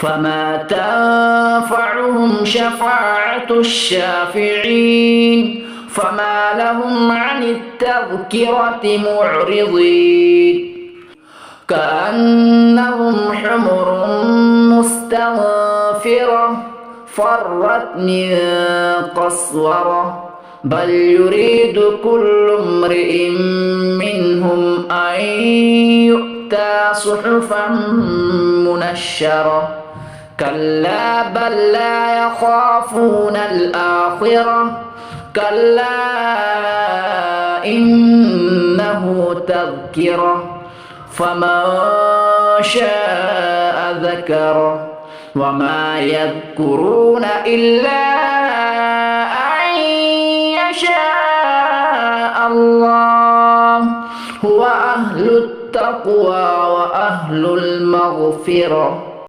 فما تنفعهم شفاعة الشافعين فما لهم عن التذكرة معرضين كأنهم حمر مستنفرة فرت من قسورة بل يريد كل امرئ منهم أن يؤتى صحفا منشرة كلا بل لا يخافون الآخرة كلا إنه تذكرة فمن شاء ذكره وما يذكرون إلا أن يشاء الله هو أهل التقوى وأهل المغفرة